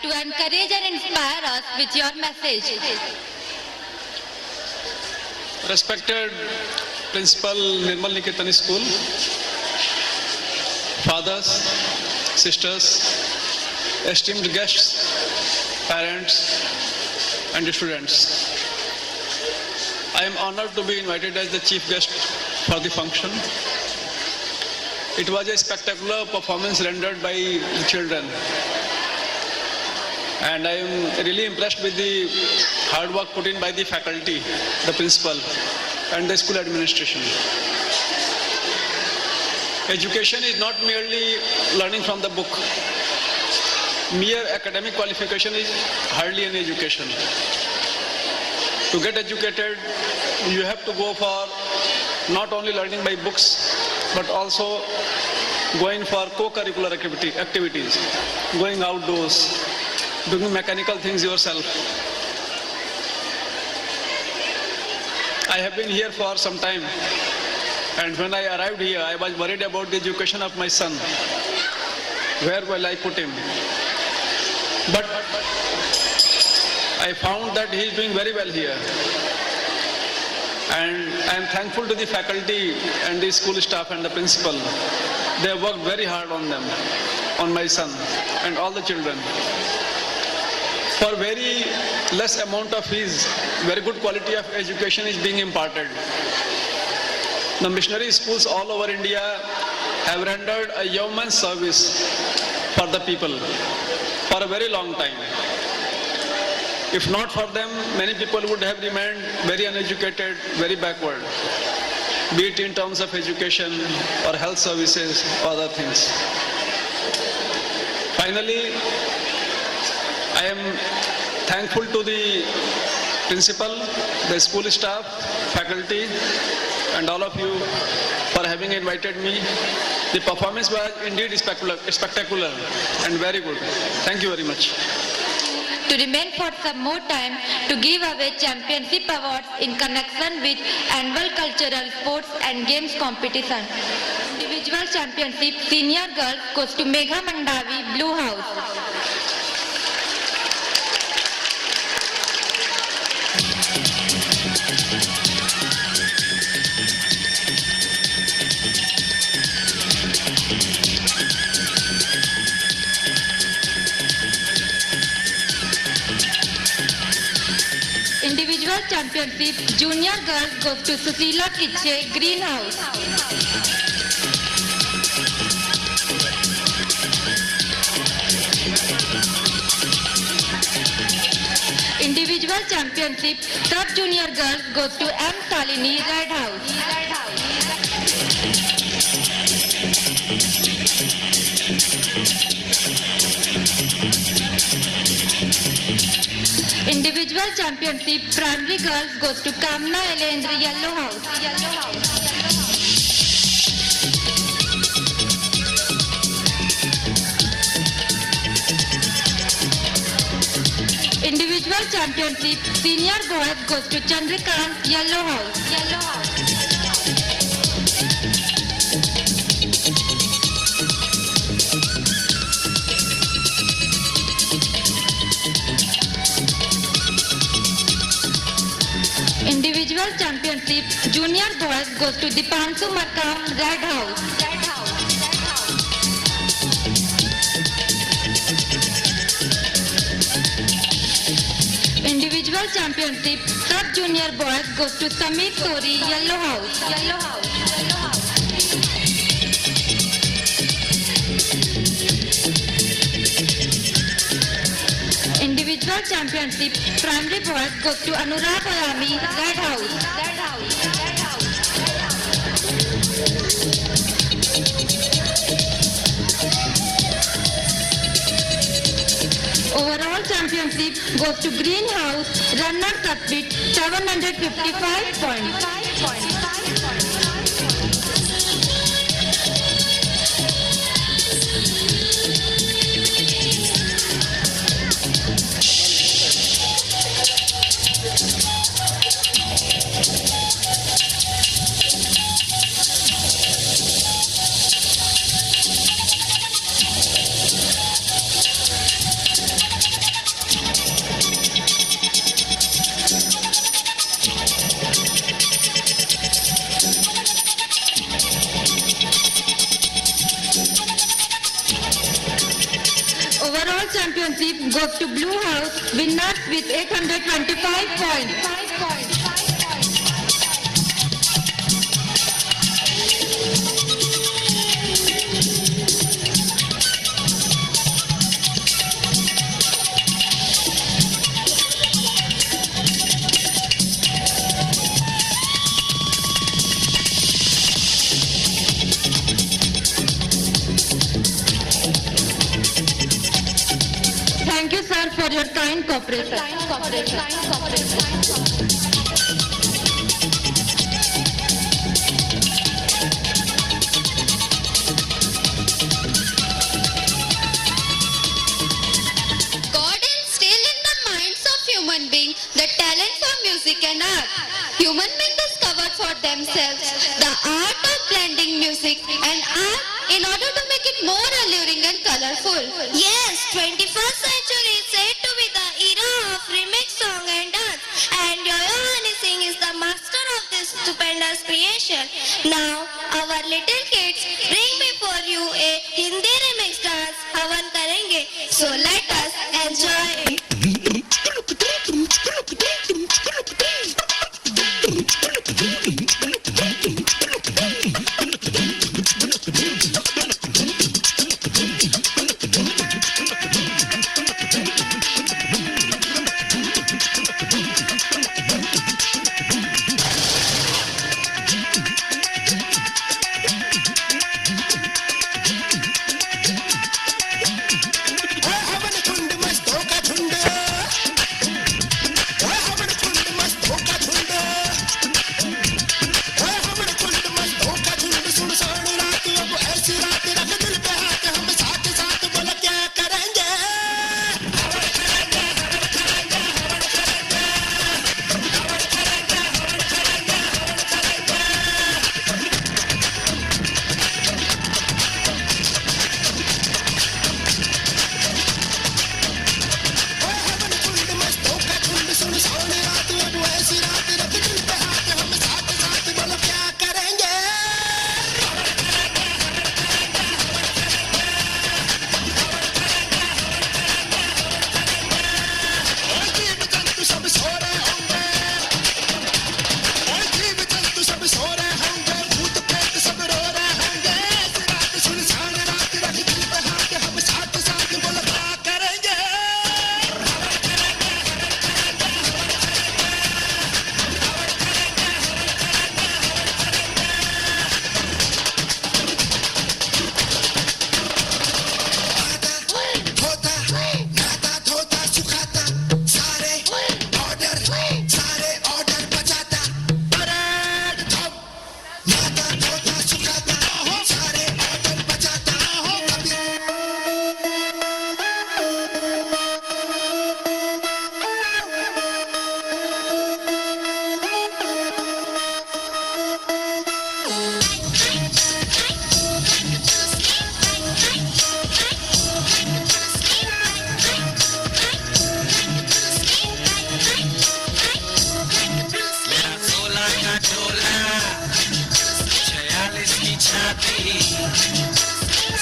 to encourage and inspire us with your message. Respected Principal Nirmal Niketan School, fathers, sisters, esteemed guests, parents, and students. I am honored to be invited as the chief guest for the function. It was a spectacular performance rendered by the children. And I am really impressed with the hard work put in by the faculty, the principal, and the school administration. Education is not merely learning from the book. Mere academic qualification is hardly an education. To get educated, you have to go for not only learning by books, but also going for co-curricular activities, going outdoors, doing mechanical things yourself. I have been here for some time, and when I arrived here, I was worried about the education of my son. Where will I put him? But I found that he is doing very well here. And I am thankful to the faculty and the school staff and the principal. They have worked very hard on them, on my son and all the children. For very less amount of fees, very good quality of education is being imparted. The missionary schools all over India have rendered a yeoman's service for the people for a very long time. If not for them, many people would have remained very uneducated, very backward, be it in terms of education or health services or other things. Finally, I am thankful to the principal, the school staff, faculty, and all of you for having invited me. The performance was indeed spectacular and very good. Thank you very much. To remain for some more time to give away championship awards in connection with annual cultural sports and games competition. Individual championship senior girls goes to Megha Mandavi, Blue House. Individual championship junior girls goes to Susila Kitche, Greenhouse. Individual championship sub junior girls goes to M. Salini, Red House. Individual championship primary girls goes to Kamna Elendra, Yellow House. Individual championship senior boys goes to Chandrakant, Yellow House. Individual championship junior boys goes to Dipanshu Markam, Red House. Individual championship sub junior boys goes to Samit Sori, Yellow House. Individual championship primary boys goes to Anurag Ayami, Red House. Overall championship goes to Greenhouse, runners up with 755 points. championship goes to Blue House, winners with 825 points. Thank you, sir, for your kind cooperation. God instilled in the minds of human beings the talent for music and art. Human beings discovered for themselves the art of blending music and art in order to make it more alluring and colorful. Yes, 21st century is said to be the era of remix song and dance, and Yo-Yo Honey Singh is the master of this stupendous creation. Now, our little kids bring before you a Hindi remix dance. Havan karenge, so let us enjoy.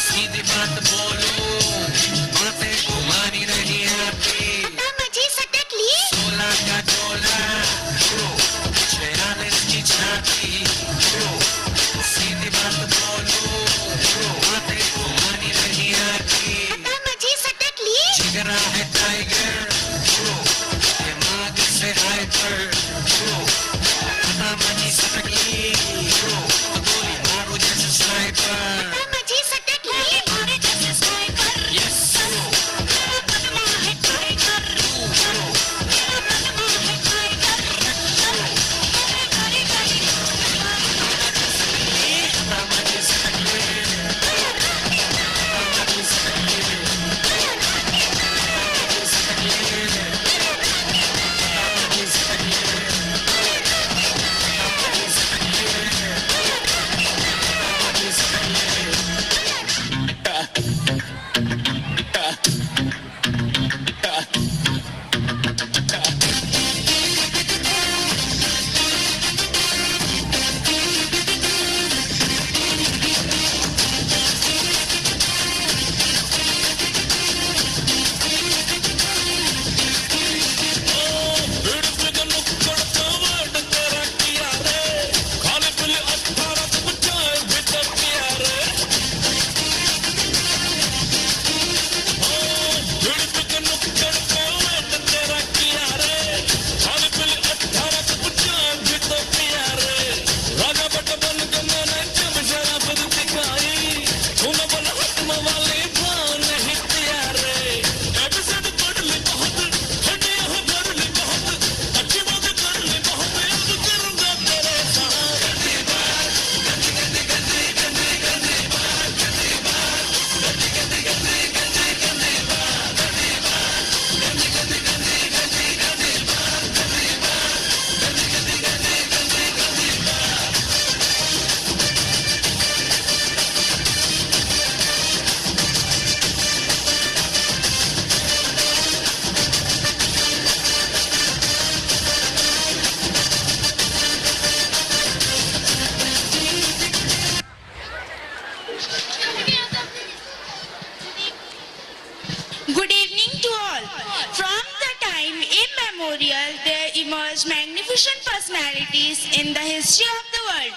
सीधी बात बोलूं, बातें घुमानी नहीं आती। 16 का चोला, 46 की छाती। सीधी बात बोलूं, बातें घुमानी नहीं आती। जिगरा है टाइगर, दिमाग से हाइपर। मनी सटकली, गोली मारो जैसे sniper. Yes, most magnificent personalities in the history of the world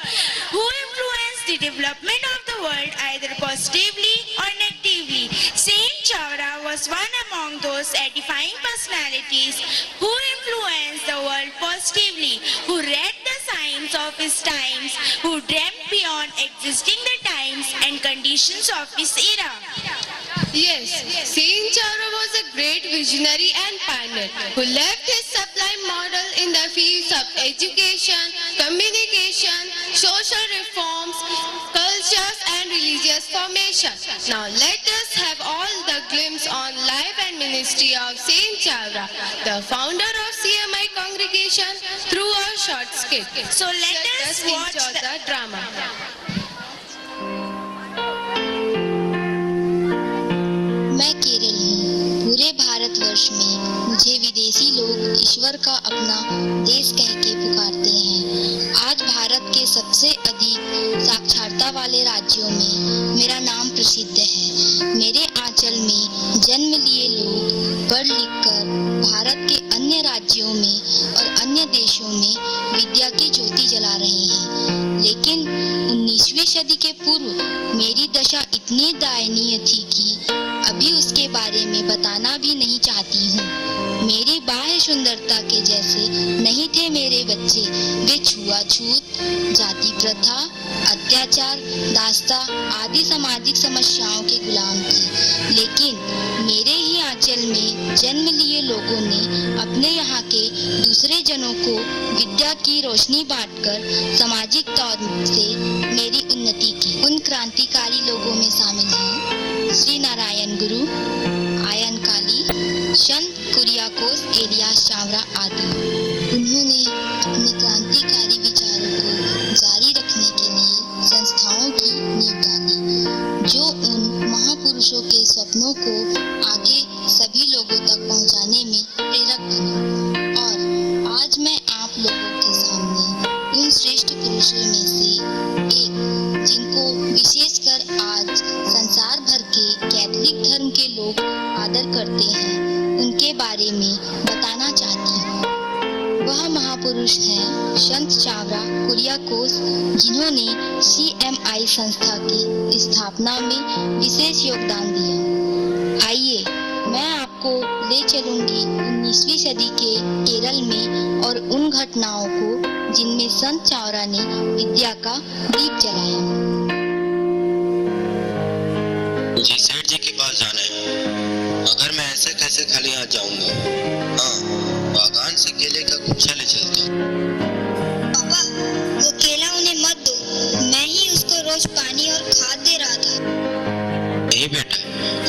who influenced the development of the world either positively or negatively. Saint Chawra was one among those edifying personalities who influenced the world positively, who read the signs of his times, who dreamt beyond existing the times and conditions of his era. Yes, Saint Chawra was a great visionary and pioneer who left his sublime model in the fields of education, communication, social reforms, cultures and religious formation. Now let us have all the glimpse on life and ministry of Saint Chawra, the founder of CMI congregation, through a short skit. So let us watch enjoy the drama. मैं केरल हूँ। पूरे भारतवर्ष में मुझे विदेशी लोग ईश्वर का अपना देश कह के पुकारते हैं। आज भारत के सबसे अधिक साक्षरता वाले राज्यों में मेरा नाम प्रसिद्ध है। मेरे आंचल में जन्म लिए लोग पढ़ लिख कर भारत के अन्य राज्यों में और अन्य देशों में विद्या की ज्योति जला रहे हैं। लेकिन 19वीं सदी के पूर्व मेरी दशा इतनी दयनीय थी कि अभी उसके बारे में बताना भी नहीं चाहती हूँ। मेरी बाह्य सुंदरता के जैसे नहीं थे मेरे बच्चे। वे छुआछूत, जाति प्रथा, अत्याचार, दास्ता आदि सामाजिक समस्याओं के गुलाम थे। लेकिन मेरे ही आंचल में जन्म लिए लोगों ने अपने यहाँ के दूसरे जनों को विद्या की रोशनी बांटकर सामाजिक तौर से मेरी उन्नति की। उन क्रांतिकारी लोगों में शामिल हैं श्री नारायण गुरु, आयन काली, संत कुरियाकोस एलियास चावरा आदि। उन्होंने अपने क्रांतिकारी विचारों को जारी रखने के लिए संस्थाओं की नींव डाली, जो उन महापुरुषों के सपनों को आगे सभी लोगों तक पहुंचाने में प्रेरक बनी। और आज मैं आप लोगों के सामने उन श्रेष्ठ पुरुषों में से एक, जिनको विशेषकर आज संसार भर के कैथोलिक धर्म के लोग आदर करते हैं, उनके बारे में बताना चाहती हूँ। वह महापुरुष हैं संत चावरा कुरियाकोस, जिन्होंने CMI संस्था की स्थापना में विशेष योगदान दिया। आइए मैं आपको ले चलूंगी 19वीं सदी के केरल में और उन घटनाओं को जिनमें संत चावरा ने विद्या का दीप जलाया। मुझे सेठ जी के पास जाना है, मगर मैं ऐसे कैसे खाली हाथ जाऊंगा? हाँ, बागान से केले का गुच्छा ले चलता हूँ। पापा, वो केला उन्हें मत दो। मैं ही उसको रोज पानी और खाद दे रहा था। नहीं बेटा,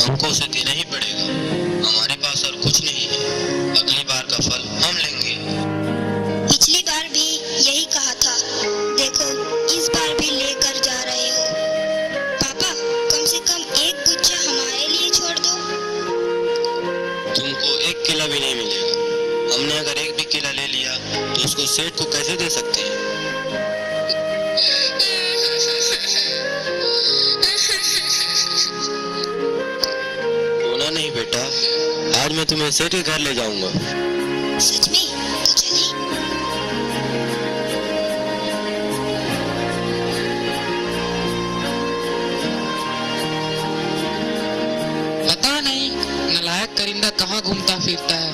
हमको उसे देना ही पड़ेगा। हमारे पास और कुछ नहीं है। अगली बार का फल हम लेंगे। पिछली बार भी यही कहा था। देखो, इस बार भी लेकर जा रहे हो। पापा, कम से कम एक गुच्छा हमारे लिए छोड़ दो। तुमको एक केला भी नहीं मिलेगा। हमने अगर एक भी केला ले लिया तो उसको सेठ को कैसे दे सकते हैं? रोना नहीं बेटा, आज मैं तुम्हें सेठ के घर ले जाऊंगा। सच में? तो चलिए। पता नहीं नालायक करिंदा कहाँ घूमता फिरता है।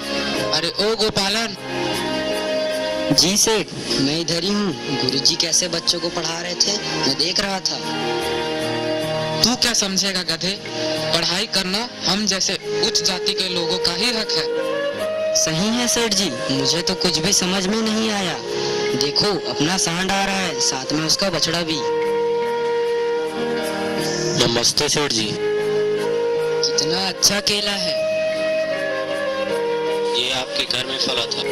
अरे ओ गोपालन। जी सेठ, मैं इधर ही हूँ। गुरुजी कैसे बच्चों को पढ़ा रहे थे, मैं देख रहा था। तू क्या समझेगा गधे, पढ़ाई करना हम जैसे उच्च जाति के लोगों का ही हक है। सही है सेठ जी, मुझे तो कुछ भी समझ में नहीं आया। देखो, अपना सांड आ रहा है, साथ में उसका बछड़ा भी। नमस्ते सेठ जी। कितना अच्छा केला है। ये आपके घर में फला था।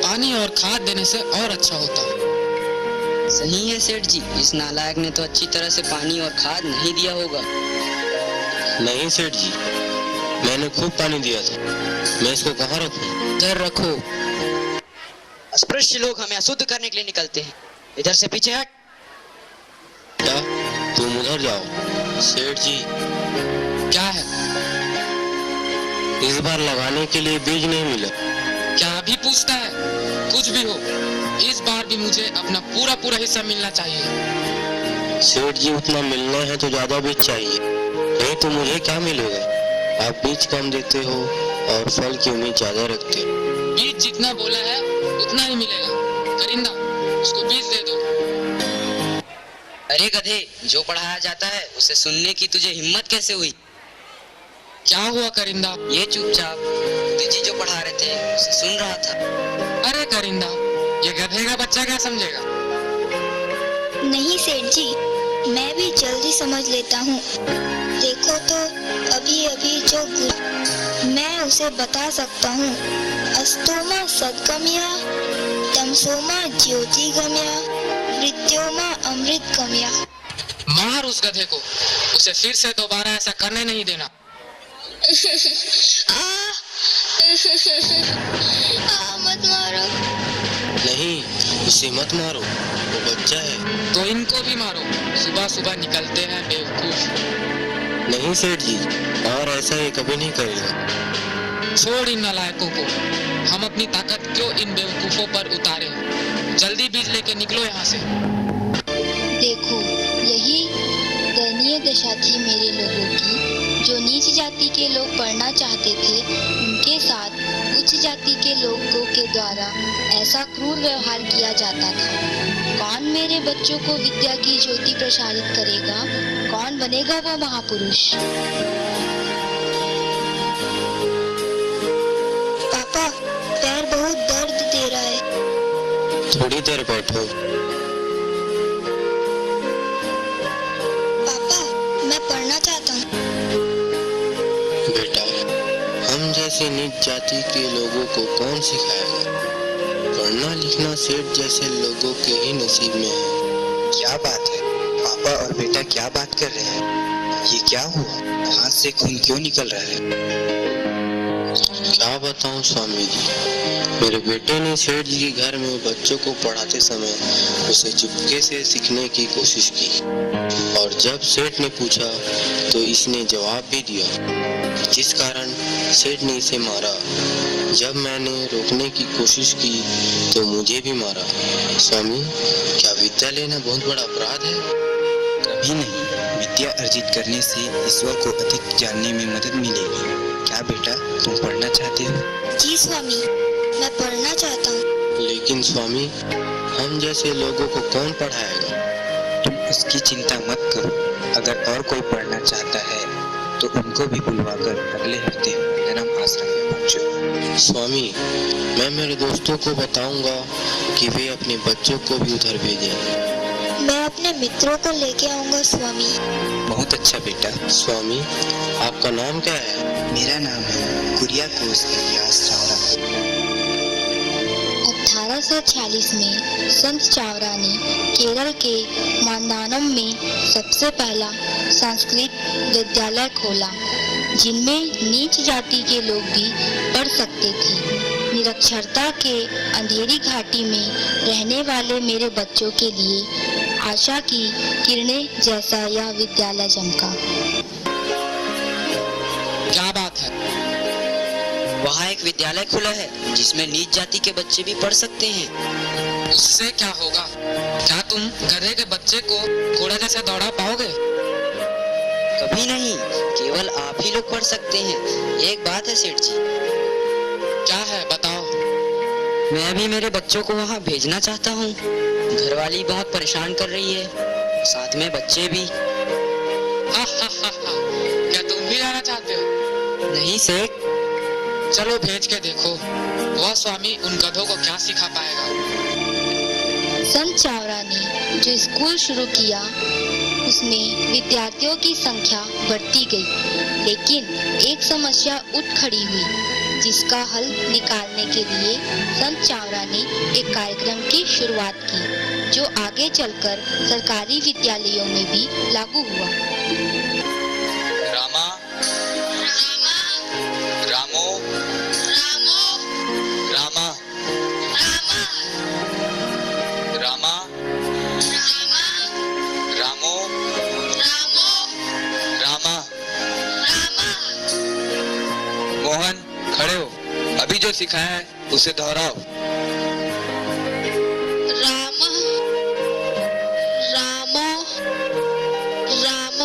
पानी और खाद देने से और अच्छा होता। सही है सेठ जी, इस नालायक ने तो अच्छी तरह से पानी और खाद नहीं दिया होगा। नहीं सेठ जी, मैंने खूब पानी दिया था। मैं इसको कहाँ रखूं? इधर रखो। अस्पृश्य लोग हमें अशुद्ध करने के लिए निकलते हैं। इधर से पीछे हट। बेटा, तुम उधर जाओ। सेठ जी, क्या है? इस बार लगाने के लिए बीज नहीं मिला। क्या अभी पूछता है? कुछ भी हो, इस बार भी मुझे अपना पूरा पूरा हिस्सा मिलना चाहिए। सेठ जी उतना मिलना है तो ज्यादा बीज चाहिए, नहीं तो मुझे क्या मिलेगा? आप बीज कम देते हो और फल की उम्मीद ज्यादा रखते हो। बीज जितना बोला है उतना ही मिलेगा। करिंदा, उसको बीज दे दो। अरे गधे, जो पढ़ाया जाता है उसे सुनने की तुझे हिम्मत कैसे हुई? क्या हुआ करिंदा? ये चुपचाप तुझे जो पढ़ा रहे थे उसे सुन रहा था। अरे करिंदा, ये गधे का बच्चा क्या समझेगा? नहीं सेठ जी, मैं भी जल्दी समझ लेता हूँ। देखो तो अभी अभी जो मैं उसे बता सकता हूँ। अस्तोमा सद्गमया, तमसोमा ज्योतिगमया, मृत्योमा अमृतगमया। मार उस गधे को, उसे फिर से दोबारा ऐसा करने नहीं देना। मत मारो। नहीं, उसे मत मारो, वो बच्चा है। तो इनको भी मारो, सुबह सुबह निकलते हैं बेवकूफ। नहीं सेठ जी, और ऐसा ये कभी नहीं करेगा। छोड़ इन नालायकों को, हम अपनी ताकत क्यों इन बेवकूफों पर उतारे। जल्दी बीज लेके निकलो यहाँ से। देखो, यही दयनीय दशा थी मेरे लोगों की। जो नीच जाति के लोग पढ़ना चाहते थे, उनके साथ उच्च जाति के लोगों के द्वारा ऐसा क्रूर व्यवहार किया जाता था। कौन मेरे बच्चों को विद्या की ज्योति प्रसारित करेगा? कौन बनेगा वो महापुरुष? पापा, पैर बहुत दर्द दे रहा है। थोड़ी देर बैठो। पापा, मैं पढ़ना चाहता हूँ। बेटा, हम जैसे नीच जाति के लोगों को कौन सिखाएगा? पढ़ना लिखना सेठ जैसे लोगों के ही नसीब में है। क्या बात है? पापा और बेटा क्या बात कर रहे हैं? ये क्या हुआ? हाथ से खून क्यों निकल रहा है? क्या बताऊं स्वामी जी, मेरे बेटे ने सेठ जी के घर में बच्चों को पढ़ाते समय उसे चुपके से सीखने की कोशिश की, और जब सेठ ने पूछा तो इसने जवाब भी दिया, जिस कारण सेठ ने इसे मारा। जब मैंने रोकने की कोशिश की तो मुझे भी मारा। स्वामी, क्या विद्या लेना बहुत बड़ा अपराध है? कभी नहीं, विद्या अर्जित करने से ईश्वर को अधिक जानने में मदद मिलेगी। क्या बेटा, तुम पढ़ना चाहते हो? जी स्वामी, मैं पढ़ना चाहता हूँ। लेकिन स्वामी, हम जैसे लोगों को कौन पढ़ाएगा? तुम उसकी चिंता मत करो। अगर और कोई पढ़ना चाहता है तो उनको भी बुलवाकर अगले हफ्ते धर्म आश्रम में पहुंचो। स्वामी, मैं मेरे दोस्तों को बताऊंगा कि वे अपने बच्चों को भी उधर भेजें। मैं अपने मित्रों को लेके आऊंगा स्वामी। बहुत अच्छा बेटा। स्वामी, आपका नाम क्या है? मेरा नाम है कुरियाकोस इलियास चावड़ा। 1846 में संत चावड़ा ने केरल के मांदानम में सबसे पहला संस्कृत विद्यालय खोला, जिनमें नीच जाति के लोग भी पढ़ सकते थे। निरक्षरता के अंधेरी घाटी में रहने वाले मेरे बच्चों के लिए आशा की किरणें जैसा यह विद्यालय चमका। क्या बात है? वहाँ एक विद्यालय खुला है जिसमें नीच जाति के बच्चे भी पढ़ सकते हैं। उससे क्या होगा? क्या तुम गधे के बच्चे को घोड़ा जैसे दौड़ा पाओगे? कभी नहीं, केवल आप ही लोग पढ़ सकते हैं। एक बात है सेठ जी। क्या है, बताओ। मैं भी मेरे बच्चों को वहाँ भेजना चाहता हूँ। घरवाली बहुत परेशान कर रही है, साथ में बच्चे भी। हा हा हा हा, क्या तुम भी जाना चाहते हो? नहीं सेठ। चलो भेज के देखो, वह स्वामी उन गधों को क्या सिखा पाएगा। संत चावड़ा ने जो स्कूल शुरू किया, उसमें विद्यार्थियों की संख्या बढ़ती गई, लेकिन एक समस्या उठ खड़ी हुई, जिसका हल निकालने के लिए संत चावड़ा ने एक कार्यक्रम की शुरुआत की, जो आगे चलकर सरकारी विद्यालयों में भी लागू हुआ। रामा, रामो, रामा, रामा, रामो, रामा। मोहन, खड़े हो, अभी जो सिखाया है उसे दोहराओ। राम राम राम।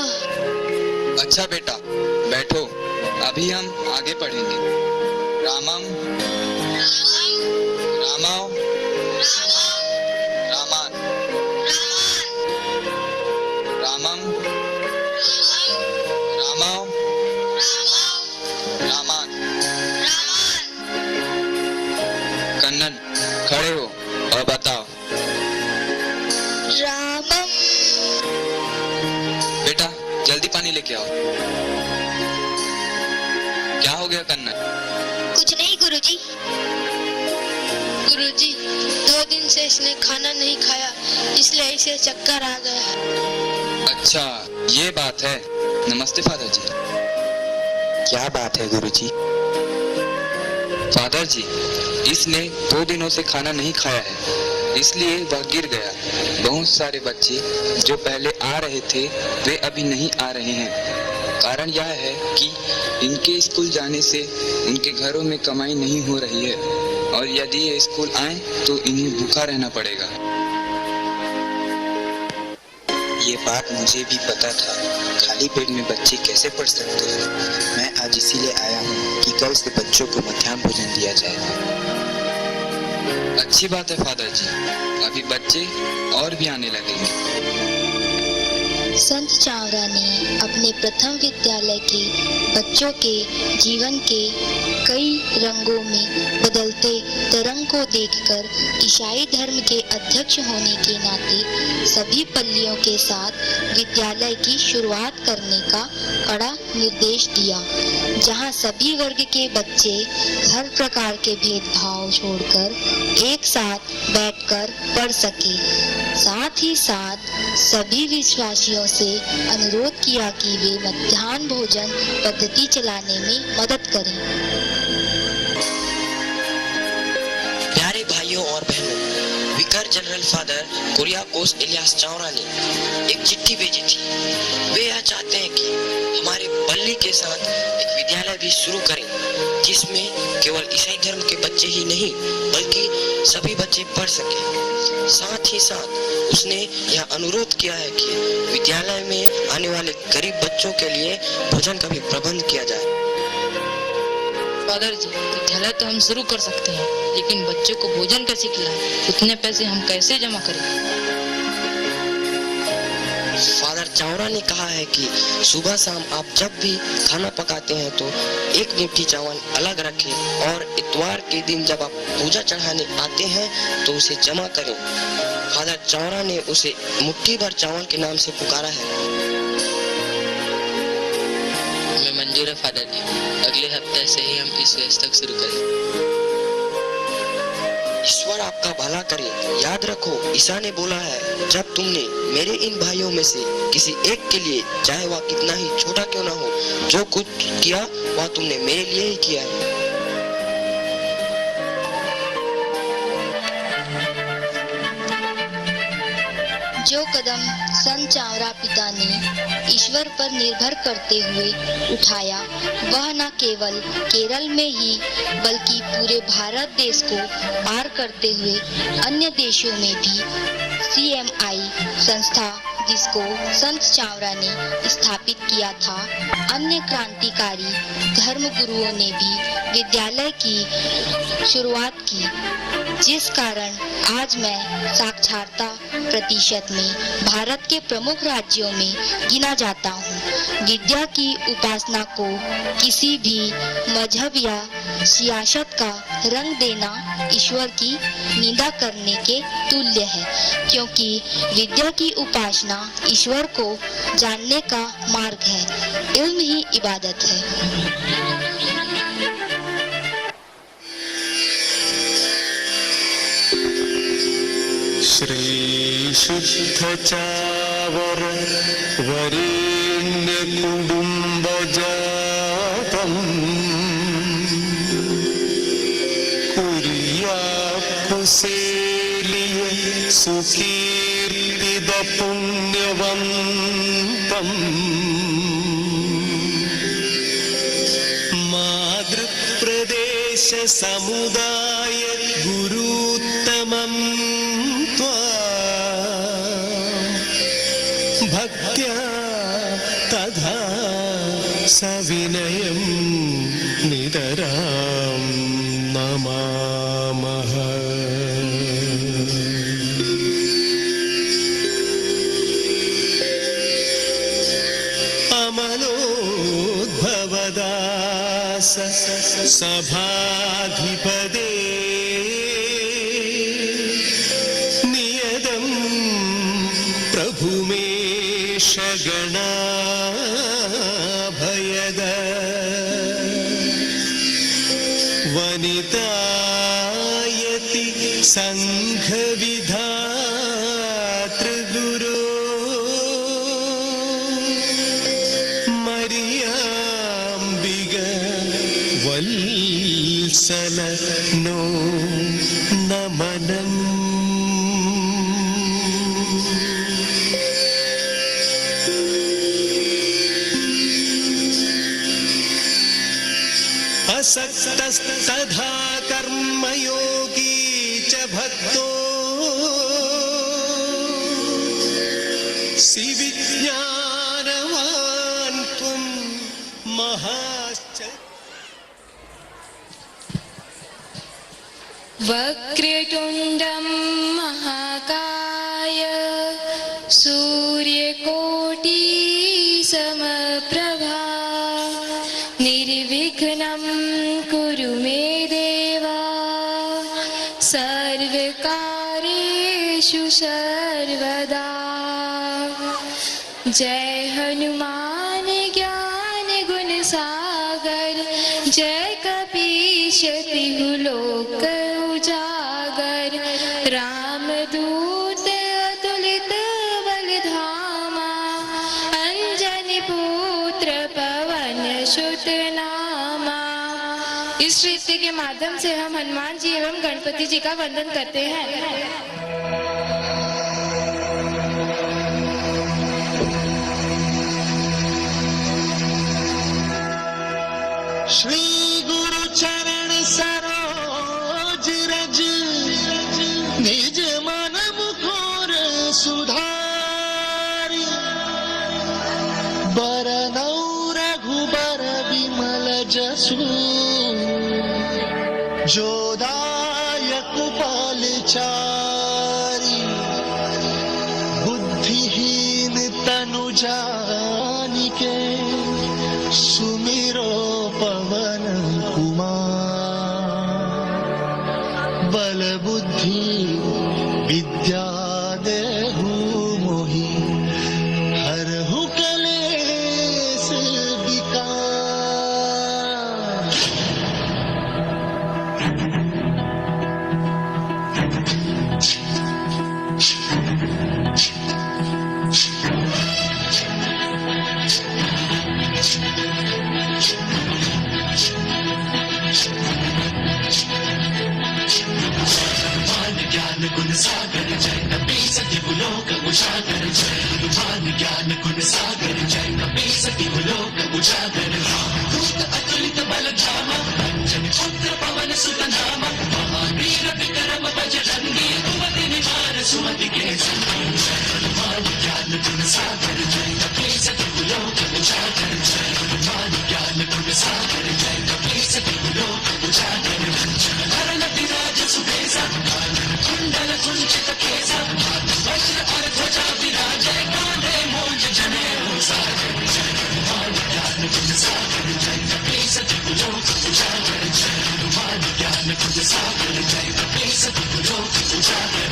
अच्छा बेटा, बैठो, अभी हम आगे पढ़ेंगे। रामम, रामाओ, रामान, रामम, रामाओ, रामान। कन्नन, खड़े हो और बताओ। रामम। बेटा जल्दी पानी लेके आओ। क्या हो गया कन्नन? कुछ नहीं गुरुजी। गुरुजी, 2 दिन से इसने खाना नहीं खाया, इसलिए इसे चक्कर आ गया है। अच्छा, ये बात है। नमस्ते फादर जी। क्या बात है गुरुजी? फादर जी, इसने 2 दिनों से खाना नहीं खाया है, इसलिए वह गिर गया। बहुत सारे बच्चे जो पहले आ रहे थे वे अभी नहीं आ रहे हैं। कारण यह है कि इनके स्कूल जाने से उनके घरों में कमाई नहीं हो रही है, और यदि ये स्कूल आए तो इन्हें भूखा रहना पड़ेगा। ये बात मुझे भी पता था। खाली पेट में बच्चे कैसे पढ़ सकते हैं। मैं आज इसीलिए आया हूँ कि कल से बच्चों को मध्याह्न भोजन दिया जाएगा। अच्छी बात है फादर जी, अभी बच्चे और भी आने लगेंगे। संत चावरा ने अपने प्रथम विद्यालय के बच्चों के जीवन के कई रंगों में बदलते तरंग को देखकर ईसाई धर्म के अध्यक्ष होने के नाते सभी पल्लियों के साथ विद्यालय की शुरुआत करने का कड़ा निर्देश दिया, जहां सभी वर्ग के बच्चे हर प्रकार के भेदभाव छोड़कर एक साथ बैठकर पढ़ सके। साथ ही साथ सभी विश्वासियों से अनुरोध किया कि वे मध्याह्न भोजन पद्धति चलाने में मदद करें। प्यारे भाइयों और बहनों, विकार जनरल फादर कुरियाकोस इलियास चावरा ने एक चिट्ठी भेजी थी। वे यह चाहते हैं कि हमारे पल्ली के साथ एक विद्यालय भी शुरू करें, जिसमें केवल ईसाई धर्म के बच्चे ही नहीं बल्कि सभी बच्चे पढ़ सकें। साथ ही साथ उसने यह अनुरोध किया है कि विद्यालय में आने वाले गरीब बच्चों के लिए भोजन का भी प्रबंध किया जाए। फादर जी, विद्यालय तो हम शुरू कर सकते हैं, लेकिन बच्चों को भोजन कैसे खिलाएं? उतने पैसे हम कैसे जमा करें? फादर चावरा ने कहा है कि सुबह शाम आप जब भी खाना पकाते हैं तो एक मुट्ठी चावल अलग रखें, और इतवार के दिन जब आप पूजा चढ़ाने आते हैं तो उसे जमा करें। फादर चावरा ने उसे मुट्ठी भर चावल के नाम से पुकारा है। हमें मंजूर है फादर जी, अगले हफ्ते से ही हम इस व्यवस्था शुरू करें। ईश्वर आपका भला करे। याद रखो, ईसा ने बोला है, जब तुमने मेरे इन भाइयों में से किसी एक के लिए, चाहे वह कितना ही छोटा क्यों ना हो, जो कुछ किया वह तुमने मेरे लिए ही किया है। जो कदम संत चावरा पिता ने ईश्वर पर निर्भर करते हुए उठाया, वह न केवल केरल में ही बल्कि पूरे भारत देश को पार करते हुए अन्य देशों में भी CMI संस्था, जिसको संत चावरा ने स्थापित किया था, अन्य क्रांतिकारी धर्म गुरुओं ने भी विद्यालय की शुरुआत की, जिस कारण आज मैं साक्षरता प्रतिशत में भारत के प्रमुख राज्यों में गिना जाता हूँ। विद्या की उपासना को किसी भी मजहब या सियासत का रंग देना ईश्वर की निंदा करने के तुल्य है, क्योंकि विद्या की उपासना ईश्वर को जानने का मार्ग है। इल्म ही इबादत है। श्री शुद्ध चावर वरेण्य कुटुंब जातम कुरियाकुसेलिय सुकीर्तिद पुण्यवंतम मातृप्रदेश समुदाय गुरुत्तमं त्वां भक्त्या तथा सविनयं नितरां नमामः। अमलोद्भवदास सभाधिपदे नियतं प्रभुमेश गणाभयद वनितायति संघविधातृगुरो मर्याम्बिग वल्सल नो नमनम्। असक्तस्तथा कर्मयोगी च भक्तो विज्ञानवान् त्वं महाश्च। वक्रतुण्डं महाकाय सूर्यकोटि समप्रभा निर्विघ्नं कुरु मे देवा सर्वकार्येषु सर्वदा। जय हनुमान ज्ञान गुण सागर जय कपीश तिहु लोक उजागर रामदूत अतुलित बलधामा अंजनी पुत्र पवन सुत नामा। इस नृत्य के माध्यम से हम हनुमान जी एवं गणपति जी का वंदन करते हैं। श्री गुरु चरण सरोज रज निज मन मुकुर सुधारि बरनौ रघुबर विमल जसु जोदायक फलचारि बुद्धिहीन तनु जानिके सुमिरो पवन कुमार बल बुद्धि विद्या देहु मोहि हरहु कलेश विकार। ज्ञान गुण सागर जय कपी सति लोक उजागर जय हनुमान ज्ञान गुण सागर जय कपी सति लोक उजागर दूत अतुलित बल धामा अंजनी पुत्र पवन सुत नामा महावीर विक्रम बजरंगी कुमति निवार सुमति के संगी जय हनुमान ज्ञान गुण सागर जय कपी सति लोक उजागर जय हनुमान ज्ञान गुण सागर जय कपी सति लोक उजागर हरण विराज सुबेसा कुंडल कुंचित केसा वज्र और ध्वजा विराजे कांधे मूंज जनेऊ सागर जय हनुमान ज्ञान गुण सागर जय कपी सति लोक उजागर जय हनुमान ज्ञान गुण सागर जय कपी सति लोक उजागर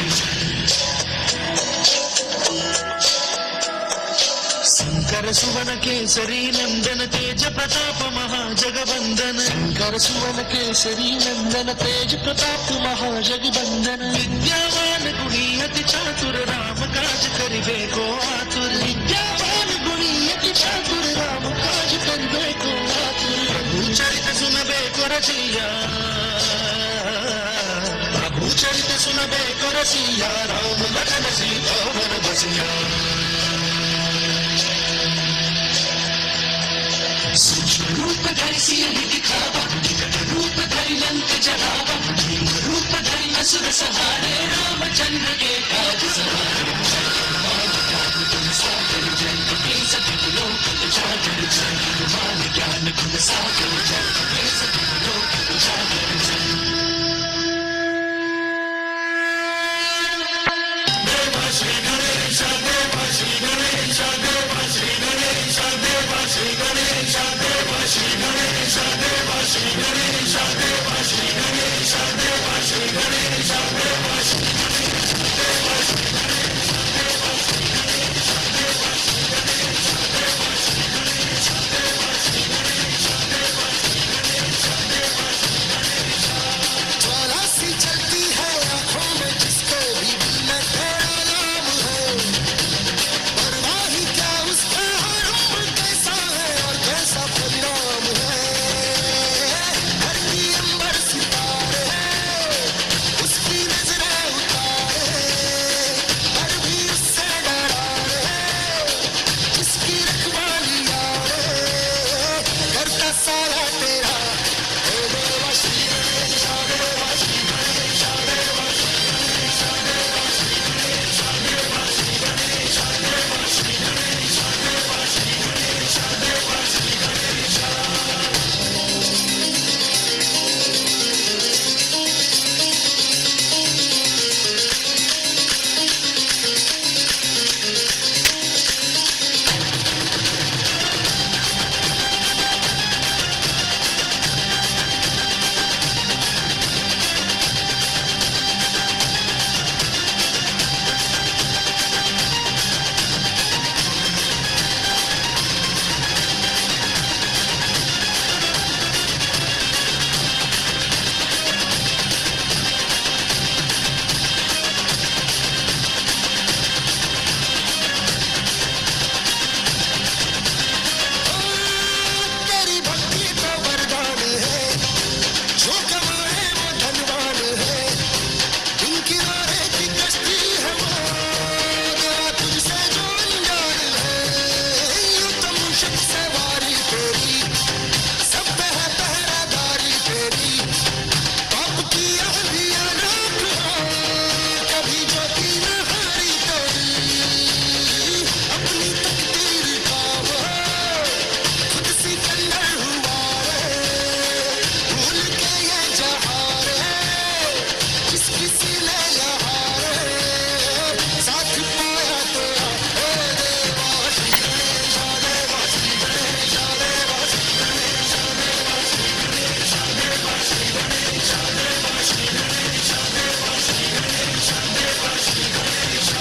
शंकर सुवन केसरी नंदन तेज प्रताप महाजगवंदन शंकर सुवन केसरी नंदन तेज प्रताप महाजगवंदन विद्यावान गुणी अति चातुर राम काज करिबे को आतुर विद्यावान गुणी अति चातुर राम काज करिबे को आतुर प्रभु चरित सुनबे को रसिया प्रभु चरित सुनबे को रसिया राम लखन सीता वन बसिया। सूक्ष्म रूप धरि सिंह दिखावा विकट रूप धरि लंक जलावा भीम रूप धरि असुर संहारे रामचंद्र के काज सवारे सागर जय कपीस तिहु लोक उजागर जय हनुमान ज्ञान गुण सागर जय कपीस तिहु लोक उजागर जय श्री गणेश देव श्री गणेश देव श्री गणेश देव श्री गणेश देव श्री गणेश देव श्री गणेश देव श्री गणेश देव श्री गणेश ज्वाला सी चलती है आंखों में जिसको भी दिल में तेरा नाम है परवाह ही क्या उसका आरंभ कैसा है और कैसा परिणाम है धरती अंबर सितारे उसकी नजरें उतारे पर भी उससे डरा जिसकी रखवाली यारे करता सारा तेरा हे देवा श्री गणेश देवा श्री गणेश देवा श्री गणेश देवा श्री गणेश देवा श्री गणेश देवा श्री गणेश देवा श्री गणेश देवा श्री गणेश तेरी भक्ति तो वरदान है जो कमाए वो धनवान है इनकी राहे की कश्ती है वो देवा तुझसे जो अनजान है यूं तो मुश्क सवारी तेरी सब पे है पहरादारी तेरी पाप की आंधियां रोक कभी ज्योति न हारी तेरी अपनी तकदीर का वो खुद सिकंदर हुआ रे भूल के ये जहां रे किस किसी ने यहाँ रे साथ पाया तेरा हे देवा श्री गणेश देवा श्री गणेश देवा श्री गणेश देवा श्री गणेश देवा श्री गणेश देवा श्री गणेश देवा श्री गणेश देवा Shri Ganesh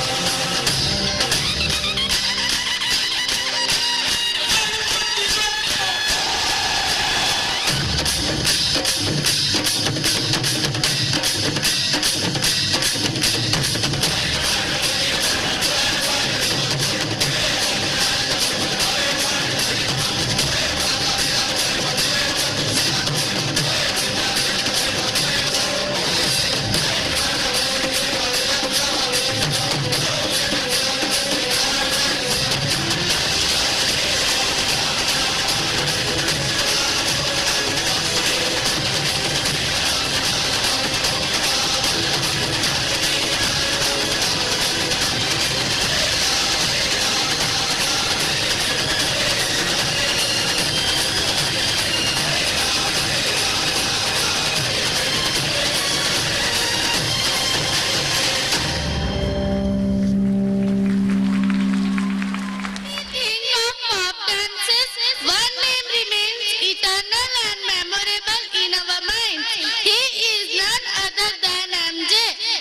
King of pop dances, one name remains eternal and memorable in our minds. He is none other than MJ.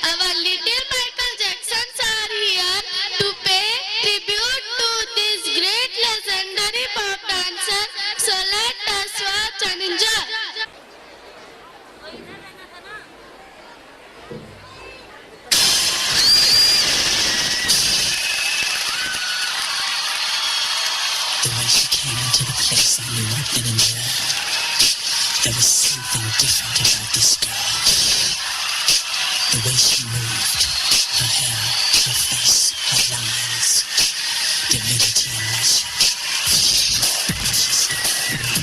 Our little Michael Jacksons are here to pay tribute to this great legendary pop dancer. So let us watch and enjoy. The way she came into the place, I knew right then and there. There was something different about this girl. The way she moved, her hair, her face, her lines, divinity in motion. She stepped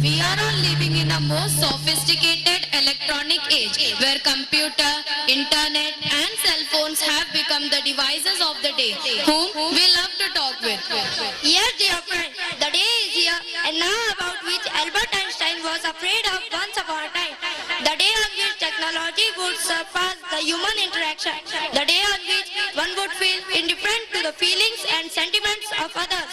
We are all living in a more sophisticated electronic age where computer, internet and cell phones have become the devices of the day whom we love to talk with. Yes, dear friend, the day is here and now about which Albert Einstein was afraid of once upon a time. The day on which technology would surpass the human interaction. The day on which one would feel indifferent to the feelings and sentiments of others.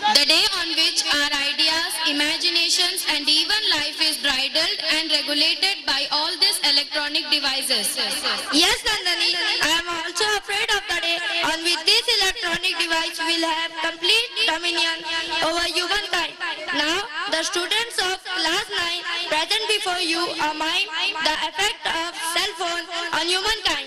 The day on which our ideas, imaginations and even life is bridled and regulated by all these electronic devices. Yes, Nandani, I am also afraid of the day on which this electronic device will have complete dominion over humankind. Now, the students of class 9 present before you are mine the effect of cell phone on humankind.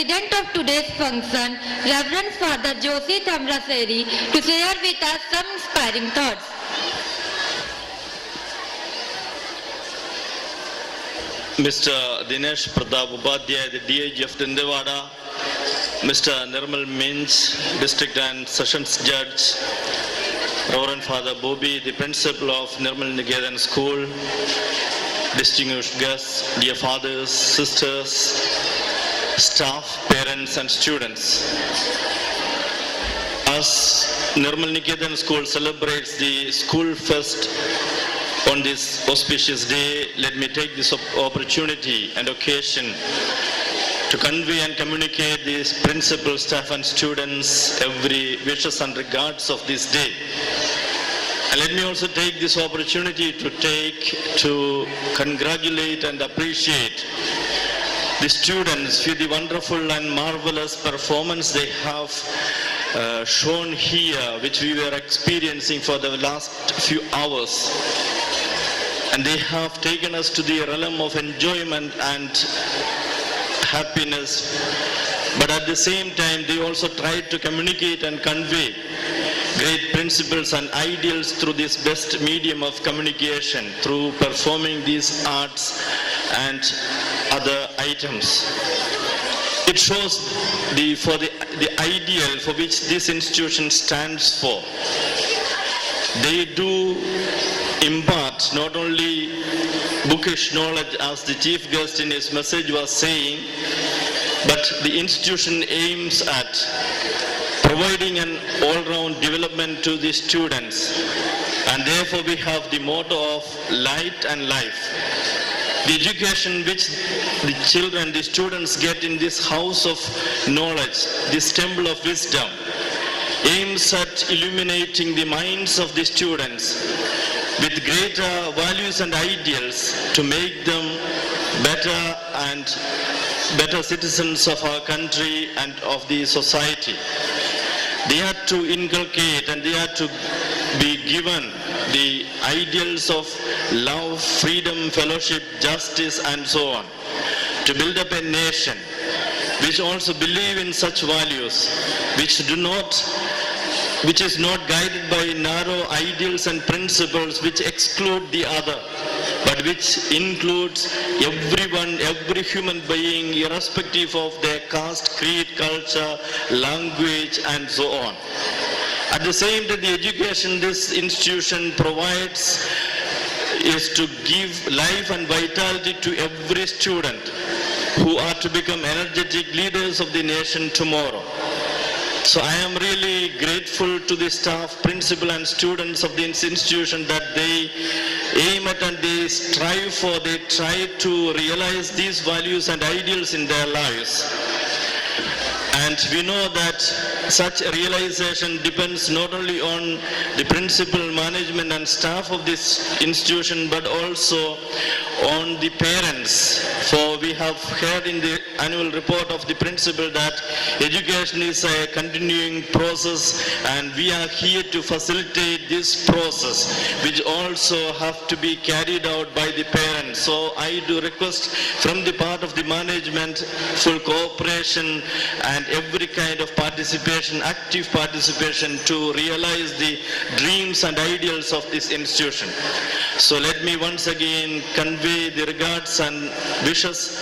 President of today's function, Reverend Father Joshi Thamraseri, to share with us some inspiring thoughts. Mr. Dinesh Pratap Upadhyay, the DIG of Dantewada, Mr. Nirmal Minch, District and Sessions Judge, Reverend Father Bobby, the Principal of Nirmal Niketan School, distinguished guests, dear fathers, sisters, staff, parents and students. As Nirmal Niketan School celebrates the School Fest on this auspicious day, let me take this opportunity and occasion to convey and communicate these principal, staff and students every wishes and regards of this day. And let me also take this opportunity to congratulate and appreciate the students for the wonderful and marvelous performance they have shown here, which we were experiencing for the last few hours. And they have taken us to the realm of enjoyment and happiness. But at the same time, they also tried to communicate and convey great principles and ideals through this best medium of communication, through performing these arts and other items. It shows the ideal for which this institution stands for. They do impart not only bookish knowledge, as the chief guest in his message was saying, but the institution aims at providing an all-round development to the students. And therefore we have the motto of light and life. The education which the children, the students get in this house of knowledge, this temple of wisdom, aims at illuminating the minds of the students with greater values and ideals to make them better and better citizens of our country and of the society. They are to inculcate and they are to be given the ideals of love, freedom, fellowship, justice and so on, to build up a nation which also believe in such values, which is not guided by narrow ideals and principles which exclude the other, but which includes everyone, every human being, irrespective of their caste, creed, culture, language and so on. At the same time, the education this institution provides is to give life and vitality to every student who are to become energetic leaders of the nation tomorrow. So I am really grateful to the staff, principal and students of this institution that they aim at and they strive for, they try to realize these values and ideals in their lives. And we know that such a realization depends not only on the principal, management and staff of this institution, but also on the parents. For we have heard in the annual report of the principal that education is a continuing process and we are here to facilitate this process, which also have to be carried out by the parents. So I do request from the part of the management full cooperation and every kind of participation, active participation to realize the dreams and ideals of this institution. So let me once again convey the regards and wishes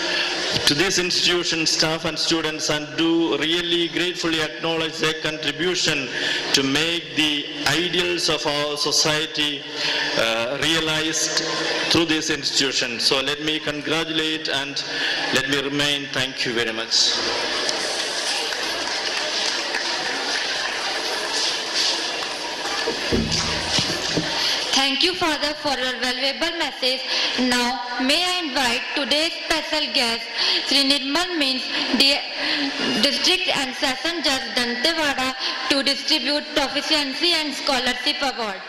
to this institution, staff and students, and do really gratefully acknowledge their contribution to make the ideals of our society realized through this institution. So let me congratulate and let me remain. Thank you very much. Thank you, Father, for your valuable message. Now, may I invite today's special guest, Sri Nirmal Minch, District and Session Judge Dantewada, to distribute Proficiency and Scholarship Award.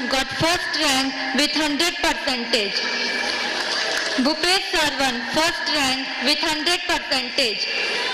Got first rank with 100%. Bhupesh Sarwan, first rank with 100%.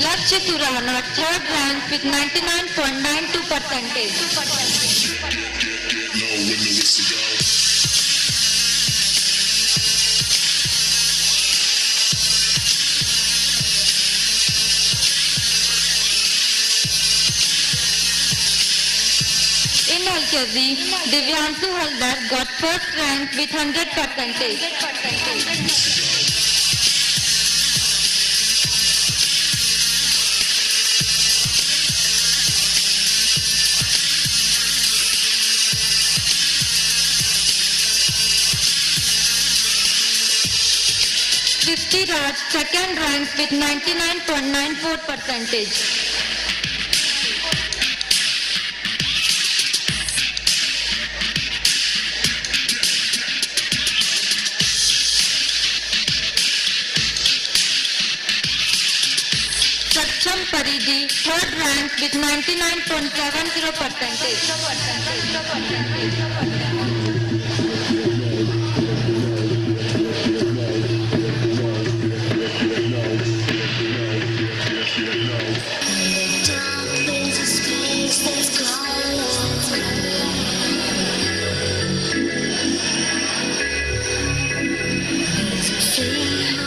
Lakshya Surana, third rank with 99.92%. In LKG, Divyansu Haldar got first rank with 100%. Srishti Raj, second rank with 99.94%. Saksham Paridhi, third rank with 99.70%.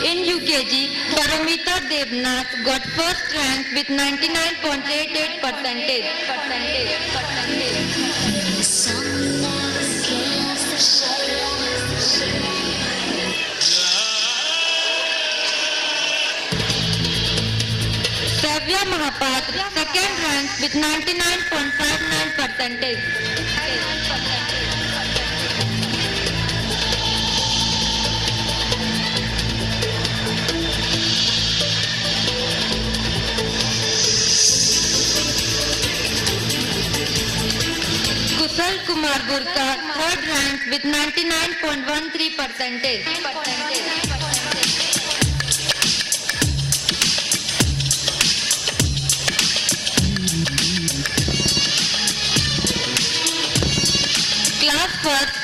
In UKG, Paramita Devnath got first rank with 99.88%. Savya Mahapatra, second rank with 99.59%. Kusal Kumar Burka, third rank with 99.13%. Class first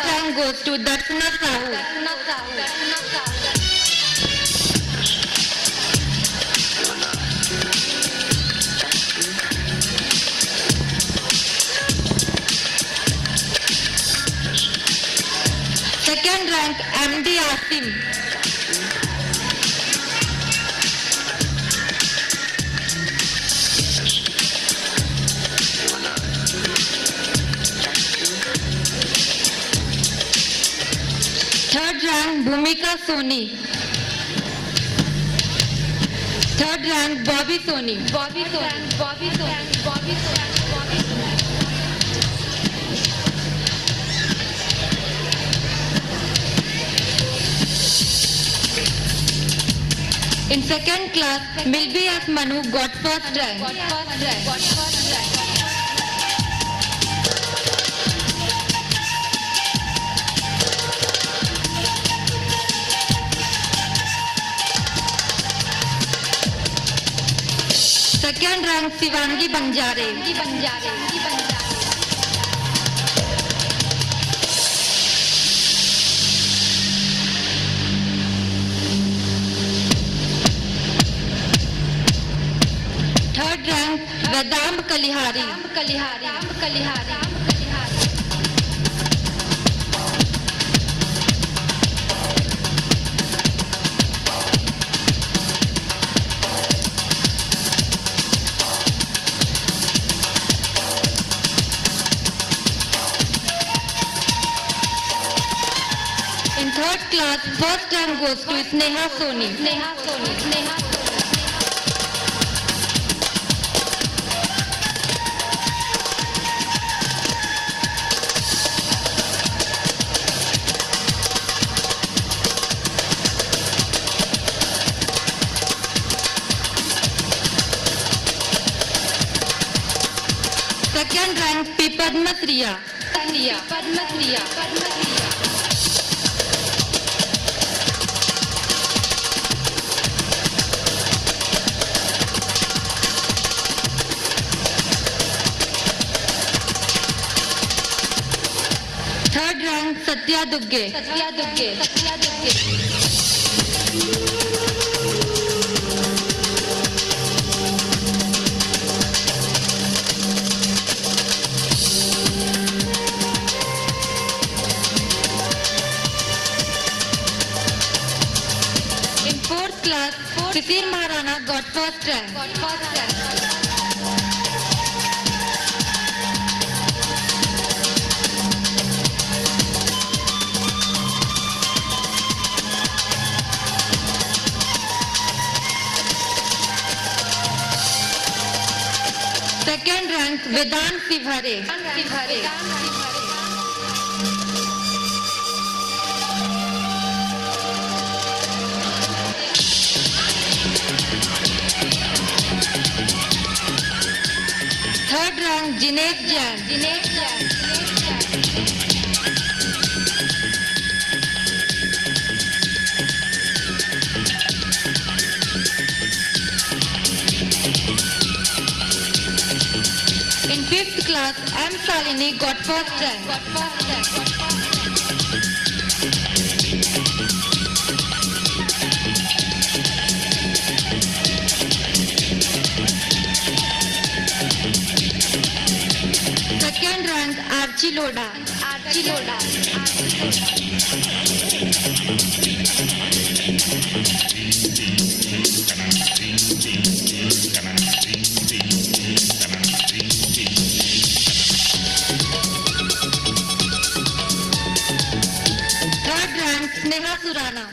rank goes to Darshana Sahu. Second rank MD Asim. Third rank Bhumika Soni. Third rank Bobby Soni. In second class, Milbias Manu got first rank. Second rank Shivangi Banjare. Third rank Vedam Kalihari. In third class, first rank goes to Sneha Soni. Second rank P. Padma Sriya. Satya Dugge. In fourth class, Sisir Maharana got first rank. Second rank, Vedant Sivhare. Third rank, Jinesh Jain. In fifth class, M. Salini got first rank. Second rank, Archie Loda. Third rank, Sneha Surana.